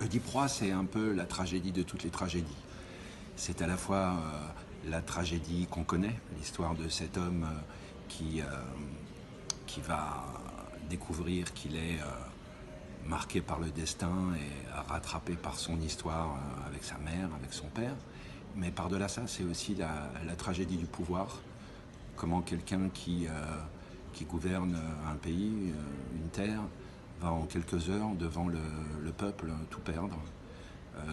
Oedipe Roi, c'est un peu la tragédie de toutes les tragédies. C'est à la fois la tragédie qu'on connaît, l'histoire de cet homme qui, qui va découvrir qu'il est marqué par le destin et rattrapé par son histoire avec sa mère, avec son père. Mais par-delà ça, c'est aussi la tragédie du pouvoir. Comment quelqu'un qui gouverne un pays, une terre, va en quelques heures devant le peuple tout perdre.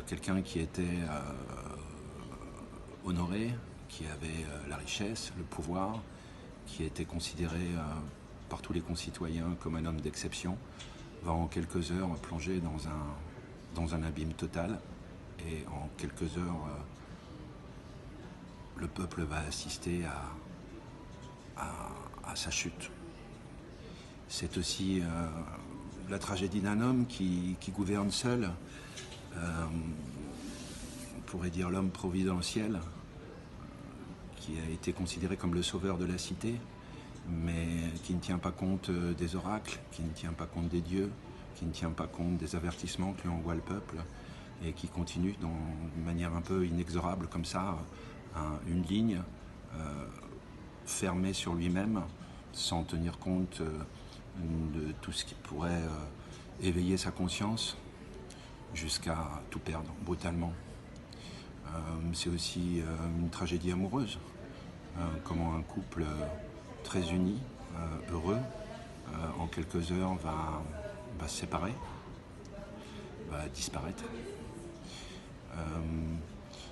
Quelqu'un qui était honoré, qui avait la richesse, le pouvoir, qui était considéré par tous les concitoyens comme un homme d'exception, va en quelques heures plonger dans un abîme total. Et en quelques heures, le peuple va assister à sa chute. C'est aussi la tragédie d'un homme qui gouverne seul, on pourrait dire l'homme providentiel, qui a été considéré comme le sauveur de la cité, mais qui ne tient pas compte des oracles, qui ne tient pas compte des dieux, qui ne tient pas compte des avertissements que lui envoie le peuple, et qui continue d'une manière un peu inexorable comme ça, une ligne fermée sur lui-même, sans tenir compte de tout ce qui pourrait éveiller sa conscience, jusqu'à tout perdre brutalement. C'est aussi une tragédie amoureuse, comment un couple très uni, heureux, en quelques heures va se séparer, va disparaître.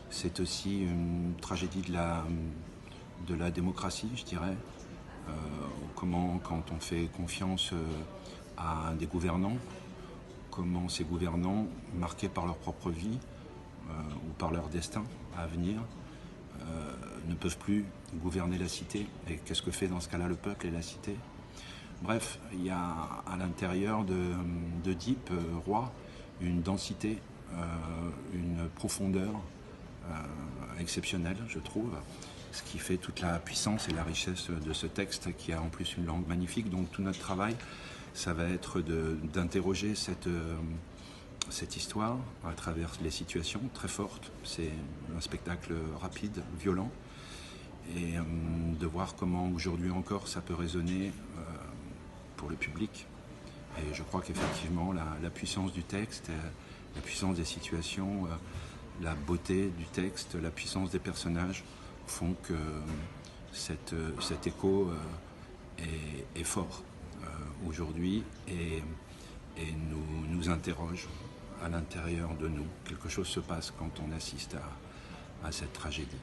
C'est aussi une tragédie de la démocratie, je dirais. Comment, quand on fait confiance à des gouvernants, comment ces gouvernants, marqués par leur propre vie ou par leur destin à venir, ne peuvent plus gouverner la cité. Et qu'est-ce que fait dans ce cas-là le peuple et la cité? Bref, il y a à l'intérieur d'Oedipe Roi une densité, une profondeur exceptionnelle, je trouve, ce qui fait toute la puissance et la richesse de ce texte, qui a en plus une langue magnifique. Donc tout notre travail, ça va être d'interroger cette histoire à travers les situations très fortes. C'est un spectacle rapide, violent, et de voir comment aujourd'hui encore ça peut résonner pour le public. Et je crois qu'effectivement la puissance du texte, la puissance des situations, la beauté du texte, la puissance des personnages font que cet écho est fort aujourd'hui et nous interroge à l'intérieur de nous. Quelque chose se passe quand on assiste à cette tragédie.